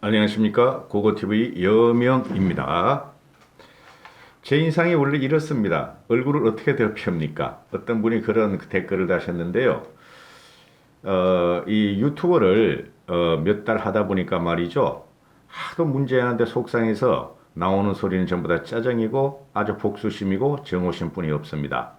안녕하십니까. 고고TV 여명입니다. 제 인상이 원래 이렇습니다. 얼굴을 어떻게 덮입니까? 어떤 분이 그런 댓글을 다셨는데요. 이 유튜버를 몇 달 하다 보니까 말이죠. 하도 문제하는데 속상해서 나오는 소리는 전부 다 짜증이고 아주 복수심이고 정오심 뿐이 없습니다.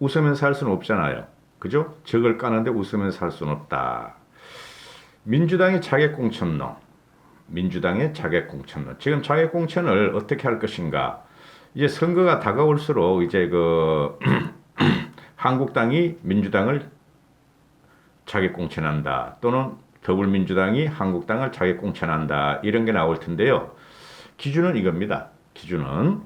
웃으면서 살 수는 없잖아요. 그죠? 적을 까는데 웃으면서 살 수는 없다. 민주당이 자객공천론. 민주당의 자객공천론. 지금 자객공천을 어떻게 할 것인가? 이제 선거가 다가올수록 이제 한국당이 민주당을 자객공천한다. 또는 더불민주당이 한국당을 자객공천한다. 이런 게 나올 텐데요. 기준은 이겁니다. 기준은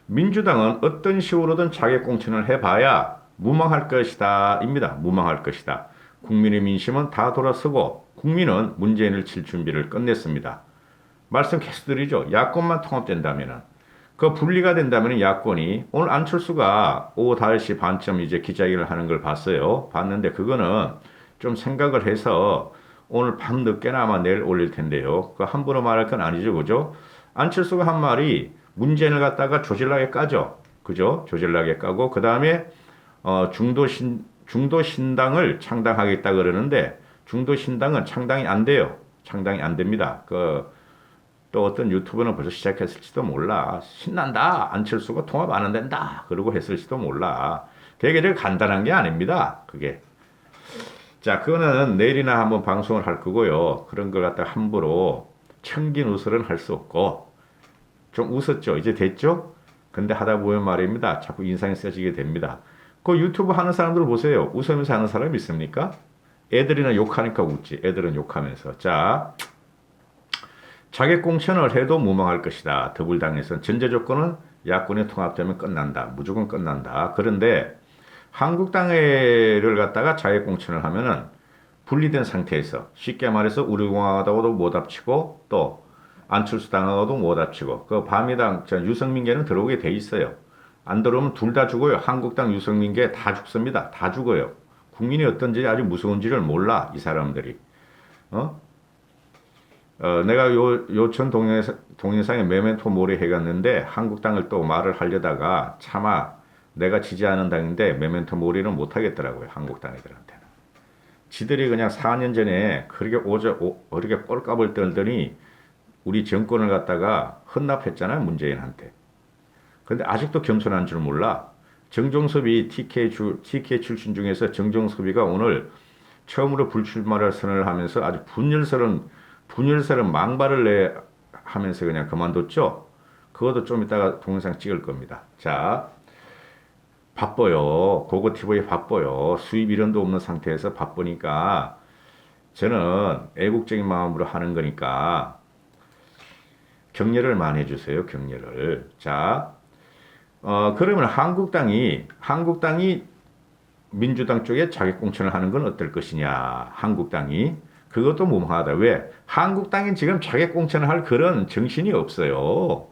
민주당은 어떤 식으로든 자객공천을 해봐야 무망할 것이다. 입니다. 무망할 것이다. 국민의 민심은 다 돌아서고 국민은 문재인을 칠 준비를 끝냈습니다. 말씀 계속 드리죠. 야권만 통합된다면은 그 분리가 된다면 야권이 오늘 안철수가 오후 5시 반쯤 이제 기자회견을 하는 걸 봤어요. 봤는데 그거는 좀 생각을 해서 오늘 밤 늦게나마 내일 올릴 텐데요. 그 함부로 말할 건 아니죠. 그죠? 안철수가 한 말이 문재인을 갖다가 조질나게 까죠. 그죠? 조질나게 까고 그 다음에 중도 신당을 창당하겠다 그러는데 중도 신당은 창당이 안 돼요. 창당이 안 됩니다. 또 어떤 유튜버는 벌써 시작했을지도 몰라. 신난다. 안철수가 통합 안 된다. 그러고 했을지도 몰라. 되게 간단한 게 아닙니다. 그게. 자, 그거는 내일이나 한번 방송을 할 거고요. 그런 걸 갖다 함부로 청긴 웃으는 할 수 없고 좀 웃었죠. 이제 됐죠? 근데 하다 보면 말입니다. 자꾸 인상이 써지게 됩니다. 그 유튜브 하는 사람들 보세요. 웃으면서 하는 사람 있습니까? 애들이나 욕하니까 웃지. 애들은 욕하면서. 자, 자객공천을 해도 무망할 것이다. 더불당에서는 전제 조건은 야권이 통합되면 끝난다. 무조건 끝난다. 그런데 한국당을 갖다가 자객공천을 하면은 분리된 상태에서 쉽게 말해서 우리공화당하고도 못 합치고 또 안철수 당하고도 못 합치고 그 바미당 유승민계는 들어오게 돼 있어요. 안 들어오면 둘 다 죽어요. 한국당 유승민계 다 죽습니다. 다 죽어요. 국민이 어떤지 아주 무서운지를 몰라 이 사람들이. 내가 요천 동영상에 메멘토 모리 해갔는데 한국당을 또 말을 하려다가 차마 내가 지지하는 당인데 메멘토 모리는 못 하겠더라고요. 한국당 애들한테는. 지들이 그냥 4년 전에 그렇게 꼴값을 떨더니 우리 정권을 갖다가 헌납했잖아요. 문재인한테. 근데 아직도 겸손한 줄 몰라. 정종섭이 TK 출신 중에서 정종섭이가 오늘 처음으로 불출마를 선언을 하면서 아주 분열스러운 망발을 하면서 그냥 그만뒀죠. 그것도 좀 이따가 동영상 찍을 겁니다. 자, 바빠요. 고고TV에 바빠요. 수입 이론도 없는 상태에서 바쁘니까 저는 애국적인 마음으로 하는 거니까 격려를 많이 해주세요. 격려를. 자, 그러면 한국당이 민주당 쪽에 자객공천을 하는 건 어떨 것이냐. 한국당이. 그것도 무모하다. 왜? 한국당이 지금 자객공천을 할 그런 정신이 없어요.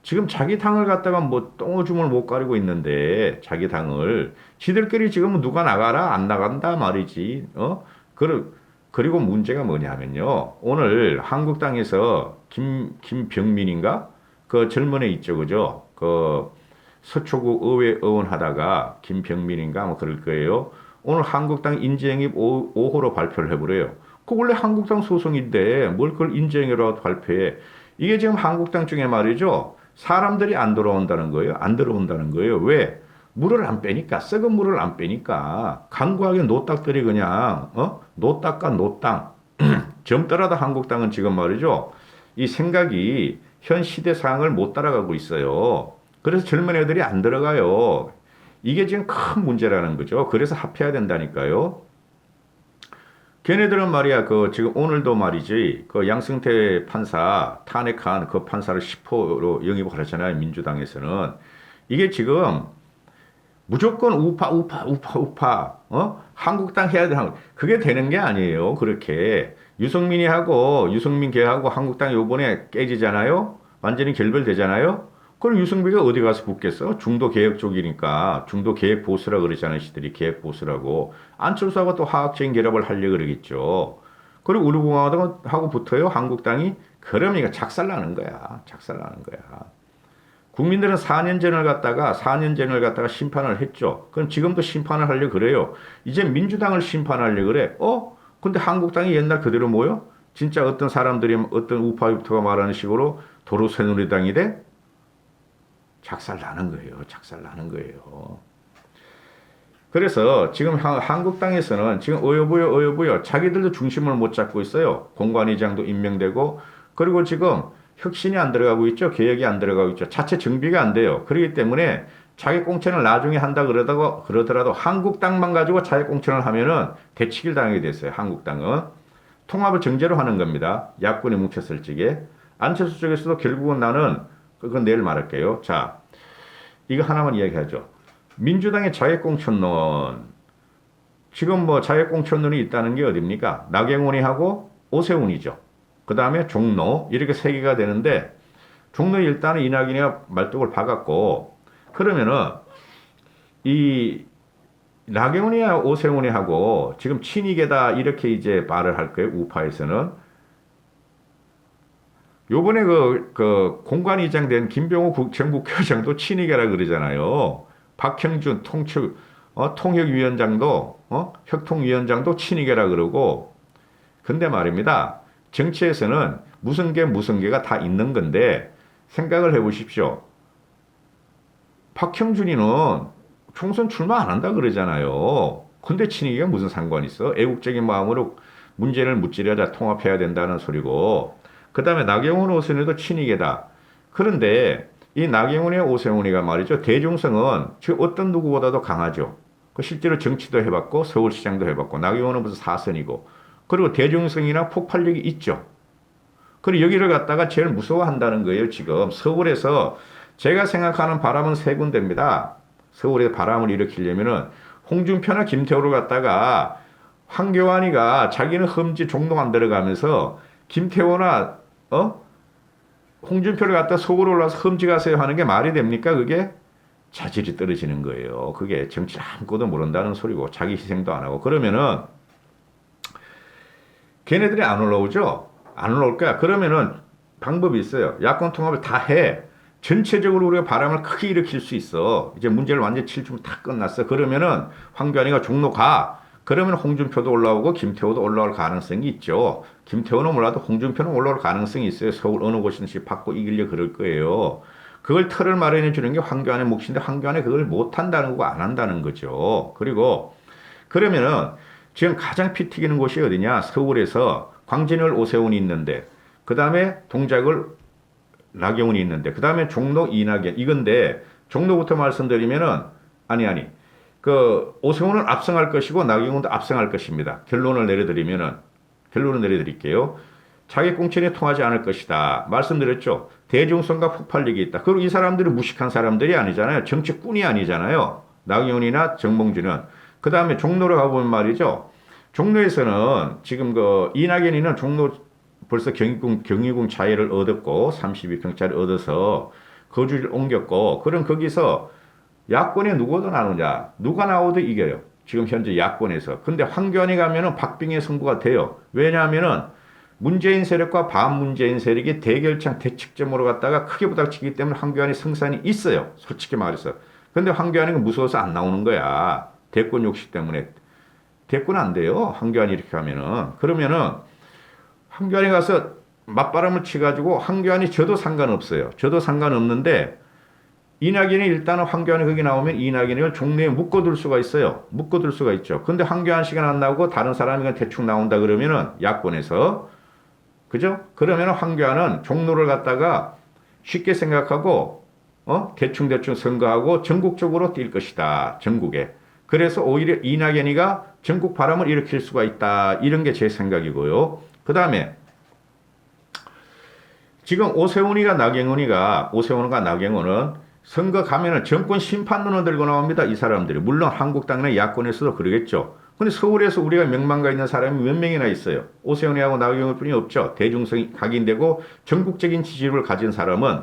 지금 자기 당을 갖다가 뭐 똥오줌을 못 가리고 있는데 자기 당을 지들끼리 지금 누가 나가라 안 나간다 말이지. 그리고 문제가 뭐냐면요. 오늘 한국당에서 김병민인가? 그 젊은 애 있죠. 그죠? 그 서초구 의회 의원 하다가 김병민인가 뭐 그럴 거예요. 오늘 한국당 인재영입 5호로 발표를 해버려요. 그 원래 한국당 소송인데 뭘 그걸 인재영입이라고 발표해. 이게 지금 한국당 중에 말이죠. 사람들이 안 돌아온다는 거예요. 안 들어온다는 거예요. 왜? 물을 안 빼니까. 썩은 물을 안 빼니까. 강구하게 노딱들이 그냥 노딱과 노땅. 젊더라도 한국당은 지금 말이죠. 이 생각이 현 시대 상황을 못 따라가고 있어요. 그래서 젊은 애들이 안 들어가요. 이게 지금 큰 문제라는 거죠. 그래서 합해야 된다니까요. 걔네들은 말이야, 지금 오늘도 말이지, 양승태 판사, 탄핵한 그 판사를 10호로 영입을 하잖아요, 민주당에서는. 이게 지금 무조건 우파, 한국당 해야 돼. 그게 되는 게 아니에요, 그렇게. 유승민 걔하고 한국당 요번에 깨지잖아요? 완전히 결별되잖아요? 그럼 유승민이가 어디 가서 붙겠어? 중도 개혁 쪽이니까. 중도 개혁 보수라 그러잖아요. 시들이 개혁 보수라고. 안철수하고 또 화학적인 결합을 하려고 그러겠죠. 그리고 우리공화당하고 붙어요. 한국당이. 그러니까 작살나는 거야. 작살나는 거야. 국민들은 4년 전을 갖다가 심판을 했죠. 그럼 지금도 심판을 하려고 그래요. 이제 민주당을 심판하려고 그래. 근데 한국당이 옛날 그대로 뭐요? 진짜 어떤 사람들이 어떤 우파유튜버가 말하는 식으로 도로 새누리당이 돼? 작살나는 거예요. 작살나는 거예요. 그래서 지금 한국당에서는 지금 어여부여 자기들도 중심을 못 잡고 있어요. 공관위장도 임명되고 그리고 지금 혁신이 안 들어가고 있죠. 개혁이 안 들어가고 있죠. 자체 정비가 안 돼요. 그렇기 때문에 자기 공천을 나중에 한다 그러더라도 한국당만 가지고 자기 공천을 하면은 대치기를 당하게 됐어요. 한국당은. 통합을 정제로 하는 겁니다. 야권이 뭉쳤을 적에. 안철수 쪽에서도 결국은 나는 그건 내일 말할게요. 자, 이거 하나만 이야기하죠. 민주당의 자객공천론. 지금 뭐 자객공천론이 있다는 게 어딥니까? 나경원이 하고 오세훈이죠. 그 다음에 종로. 이렇게 세 개가 되는데, 종로 일단은 이낙연이가 말뚝을 박았고, 그러면은, 이, 나경원이야 오세훈이 하고, 지금 친이계다, 이렇게 이제 말을 할 거예요. 우파에서는. 요번에 그 공관위장 된 김병호 전 국회의장도 친이계라 그러잖아요. 박형준 통역위원장도 혁통위원장도 친이계라 그러고 근데 말입니다. 정치에서는 무슨 개가 다 있는 건데 생각을 해보십시오. 박형준이는 총선 출마 안 한다 그러잖아요. 근데 친이계가 무슨 상관이 있어? 애국적인 마음으로 문제를 무찌르자 통합해야 된다는 소리고 그 다음에 나경원 오세훈이도 친이계다. 그런데 이 나경원의 오세훈이가 말이죠. 대중성은 지금 어떤 누구보다도 강하죠. 그 실제로 정치도 해봤고 서울시장도 해봤고 나경원은 무슨 사선이고 그리고 대중성이나 폭발력이 있죠. 그리고 여기를 갖다가 제일 무서워한다는 거예요. 지금 서울에서 제가 생각하는 바람은 세 군데입니다. 서울에 바람을 일으키려면은 홍준표나 김태호를 갖다가 황교안이가 자기는 험지 종로 안 들어가면서 김태호나 홍준표를 갖다 서울에 올라서 험지 가세요 하는 게 말이 됩니까? 그게 자질이 떨어지는 거예요. 그게 정치 아무것도 모른다는 소리고 자기 희생도 안 하고 그러면은 걔네들이 안 올라오죠? 안 올라올 거야. 그러면은 방법이 있어요. 야권 통합을 다 해. 전체적으로 우리가 바람을 크게 일으킬 수 있어. 이제 문제를 완전히 칠주면 다 끝났어. 그러면은 황교안이가 종로 가. 그러면 홍준표도 올라오고 김태호도 올라올 가능성이 있죠. 김태호는 몰라도 홍준표는 올라올 가능성이 있어요. 서울 어느 곳이든지 받고 이기려 그럴 거예요. 그걸 틀을 마련해 주는 게 황교안의 몫인데 황교안이 그걸 못 한다는 거고 안 한다는 거죠. 그리고 그러면은 지금 가장 피 튀기는 곳이 어디냐? 서울에서 광진을 오세훈이 있는데 그 다음에 동작을 나경원이 있는데 그 다음에 종로 이낙연 이건데 종로부터 말씀드리면은 아니 그 오세훈은 압승할 것이고 나경원도 압승할 것입니다. 결론을 내려드릴게요. 자기 공천이 통하지 않을 것이다. 말씀드렸죠. 대중성과 폭발력이 있다. 그리고 이 사람들이 무식한 사람들이 아니잖아요. 정치꾼이 아니잖아요. 나경원이나 정몽준은. 그 다음에 종로로 가보면 말이죠. 종로에서는 지금 그 이낙연이는 종로 벌써 경희궁 자해를 얻었고 32평짜리 얻어서 거주를 옮겼고 그럼 거기서 야권에 누구도 나오냐 누가 나오도 이겨요. 지금 현재 야권에서. 근데 황교안이 가면은 박빙의 승부가 돼요. 왜냐하면은 문재인 세력과 반문재인 세력이 대결창 대측점으로 갔다가 크게 부닥치기 때문에 황교안이 승산이 있어요. 솔직히 말해서. 근데 황교안이 무서워서 안 나오는 거야. 대권 욕심 때문에. 대권 안 돼요. 황교안이 이렇게 하면은. 그러면은 황교안이 가서 맞바람을 치가지고 황교안이 져도 상관없어요. 져도 상관없는데 이낙연이 일단은 황교안이 거기 나오면 이낙연을 종로에 묶어둘 수가 있어요. 묶어둘 수가 있죠. 근데 황교안 씨가 안 나오고 다른 사람이 그냥 대충 나온다 그러면은 야권에서 그죠? 그러면은 황교안은 종로를 갖다가 쉽게 생각하고 대충 선거하고 전국적으로 뛸 것이다. 전국에. 그래서 오히려 이낙연이가 전국 바람을 일으킬 수가 있다. 이런 게 제 생각이고요. 그 다음에 지금 오세훈과 나경원은 선거 가면은 정권 심판론을 들고 나옵니다. 이 사람들이. 물론 한국당이나 야권에서도 그러겠죠. 근데 서울에서 우리가 명망가 있는 사람이 몇 명이나 있어요. 오세훈이하고 나경원 뿐이 없죠. 대중성이 각인되고 전국적인 지지율을 가진 사람은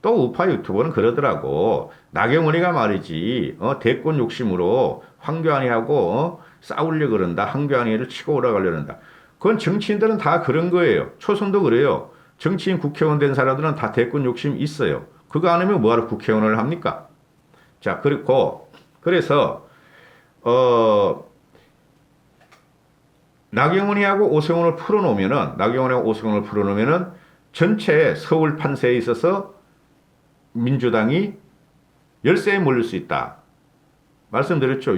또 우파 유튜버는 그러더라고. 나경원이가 말이지 대권 욕심으로 황교안이하고 싸우려고 그런다. 황교안이를 치고 올라가려고 한다. 그건 정치인들은 다 그런 거예요. 초선도 그래요. 정치인 국회의원 된 사람들은 다 대권 욕심 있어요. 그거 안 하면 뭐하러 국회의원을 합니까? 자, 그리고 그래서 나경원이하고 오세훈을 풀어놓으면은 전체 서울 판세에 있어서 민주당이 열세에 몰릴 수 있다. 말씀드렸죠.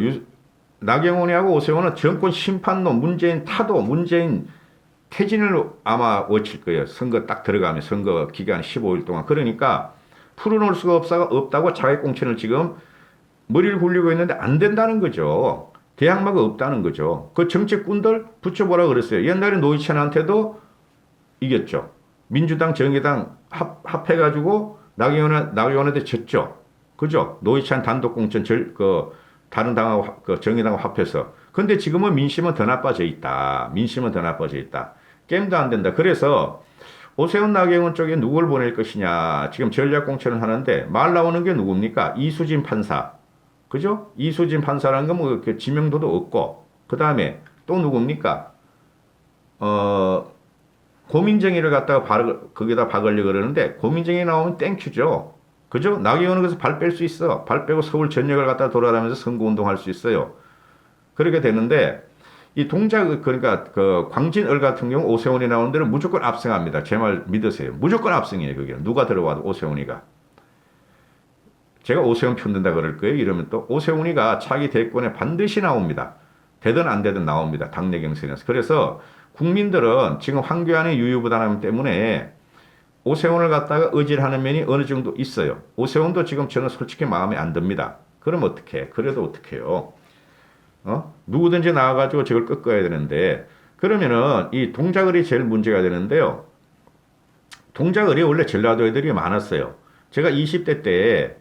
나경원이하고 오세훈은 정권 심판론, 문재인 타도, 문재인 퇴진을 아마 외칠 거예요. 선거 딱 들어가면 선거 기간 15일 동안. 그러니까 풀어놓을 수가 없다고 자객공천을 지금 머리를 굴리고 있는데 안 된다는 거죠. 대항마가 없다는 거죠. 그 정치꾼들 붙여보라 그랬어요. 옛날에 노회찬한테도 이겼죠. 민주당, 정의당 합해가지고 나경원한테 졌죠. 그죠? 노회찬 단독 공천 다른 당하고 정의당하고 합해서. 근데 지금은 민심은 더 나빠져 있다. 게임도 안 된다. 그래서 오세훈 나경원 쪽에 누굴 보낼 것이냐. 지금 전략 공천을 하는데 말 나오는 게 누굽니까? 이수진 판사. 그죠? 이수진 판사라는 건 뭐 지명도도 없고. 그 다음에 또 누굽니까? 고민정의를 갖다가 거기다 박으려고 그러는데 고민정의 나오면 땡큐죠. 그죠? 나경원은 그래서 발 뺄 수 있어. 발 빼고 서울 전역을 갖다 돌아다니면서 선거운동할 수 있어요. 그렇게 되는데 이 그러니까 그 광진을 같은 경우 오세훈이 나오는 데는 무조건 압승합니다. 제 말 믿으세요. 무조건 압승이에요. 그게 누가 들어와도 오세훈이가. 제가 오세훈 편든다 그럴 거예요. 이러면 또 오세훈이가 차기 대권에 반드시 나옵니다. 되든 안 되든 나옵니다. 당내 경선에서. 그래서 국민들은 지금 황교안의 유유부단함 때문에 오세훈을 갖다가 의지하는 면이 어느 정도 있어요. 오세훈도 지금 저는 솔직히 마음에 안 듭니다. 그럼 어떡해? 그래도 어떡해요? 누구든지 나와가지고 저걸 꺾어야 되는데, 그러면은 이 동작을이 제일 문제가 되는데요. 동작을이 원래 전라도 애들이 많았어요. 제가 20대 때,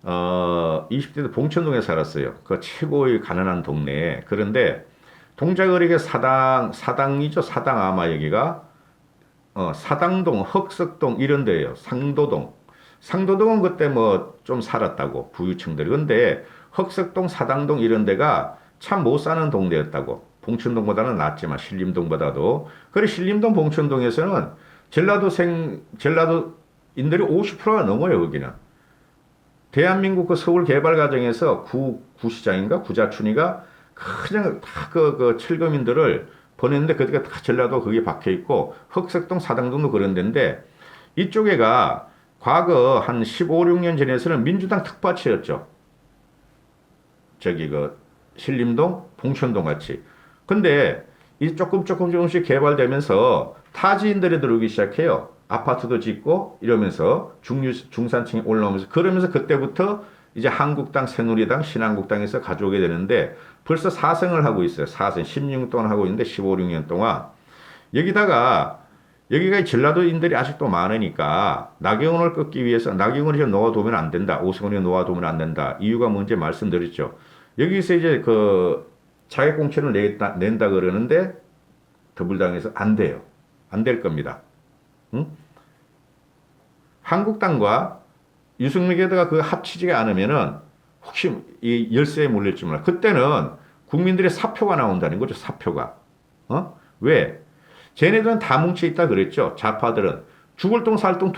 20대 때 봉천동에 살았어요. 그 최고의 가난한 동네. 그런데 동작을이가 사당이죠. 사당 아마 여기가. 사당동, 흑석동 이런 데예요. 상도동은 그때 뭐 좀 살았다고 부유층들이. 근데 흑석동, 사당동 이런 데가 참 못 사는 동네였다고. 봉천동보다는 낫지만 신림동보다도. 그래 신림동, 봉천동에서는 전라도인들이 50%가 넘어요. 거기는. 대한민국 그 서울 개발 과정에서 구시장인가 구자춘이가 그냥 다 그 철거민들을 보냈는데 그때가 다 전라도 거기에 박혀 있고 흑석동 사당동도 그런 데인데 이쪽에가 과거 한 15, 16년 전에서는 민주당 텃밭이었죠. 저기 그 신림동, 봉천동 같이. 근데 이 조금씩 개발되면서 타지인들이 들어오기 시작해요. 아파트도 짓고 이러면서 중산층이 올라오면서 그러면서 그때부터 이제 한국당, 새누리당, 신한국당에서 가져오게 되는데 벌써 4승을 하고 있어요. 4승 16년 동안 하고 있는데 15, 16년 동안 여기가 전라도인들이 아직도 많으니까 나경원을 꺾기 위해서 나경원이 좀 놓아두면 안 된다. 오세훈이 놓아두면 안 된다. 이유가 뭔지 말씀드렸죠. 여기서 이제 그 자객공천을 낸다 그러는데 더불당에서 안 돼요. 안 될 겁니다. 응? 한국당과 유승민에다가 그 합치지가 않으면은 혹시 이 열세에 몰릴지 몰라. 그때는 국민들의 사표가 나온다는 거죠. 사표가. 왜? 쟤네들은 다 뭉쳐있다 그랬죠. 좌파들은. 죽을 똥 살 똥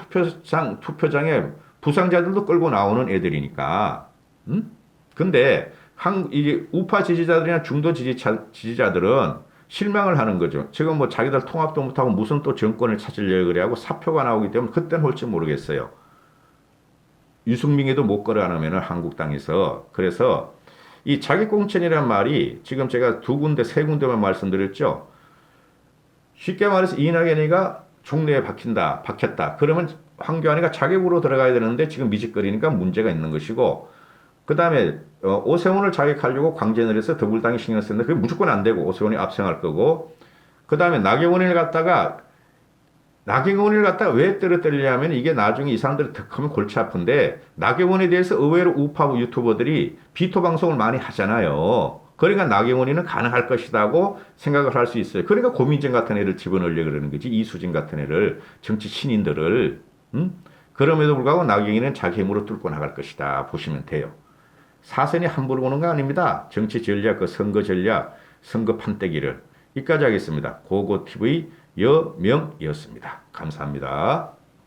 투표장에 부상자들도 끌고 나오는 애들이니까. 근데 이게 우파 지지자들이나 중도 지지자들은 실망을 하는 거죠. 지금 뭐 자기들 통합도 못하고 무슨 또 정권을 찾으려고 그래 하고 사표가 나오기 때문에 그때는 올지 모르겠어요. 유승민에도 못 걸어가면 한국당에서. 그래서 이 자객공천이란 말이 지금 제가 세 군데만 말씀드렸죠. 쉽게 말해서 이낙연이가 종래에 박혔다. 그러면 황교안이가 자객으로 들어가야 되는데 지금 미직거리니까 문제가 있는 것이고, 그 다음에 오세훈을 자객하려고 광진을 해서 더불당이 신경 쓰는데 그게 무조건 안 되고 오세훈이 압승할 거고, 그 다음에 나경원을 갖다가 왜 떨어뜨리냐면 이게 나중에 이 사람들이 더 크면 골치 아픈데 나경원에 대해서 의외로 우파 유튜버들이 비토 방송을 많이 하잖아요. 그러니까 나경원이는 가능할 것이라고 생각을 할 수 있어요. 그러니까 고민정 같은 애를 집어넣으려고 그러는 거지. 이수진 같은 애를, 정치 신인들을. 그럼에도 불구하고 나경원이는 자기 힘으로 뚫고 나갈 것이다 보시면 돼요. 사선이 함부로 오는 거 아닙니다. 정치 전략, 그 선거 전략, 선거 판때기를 여기까지 하겠습니다. 고고TV 여명이었습니다. 감사합니다.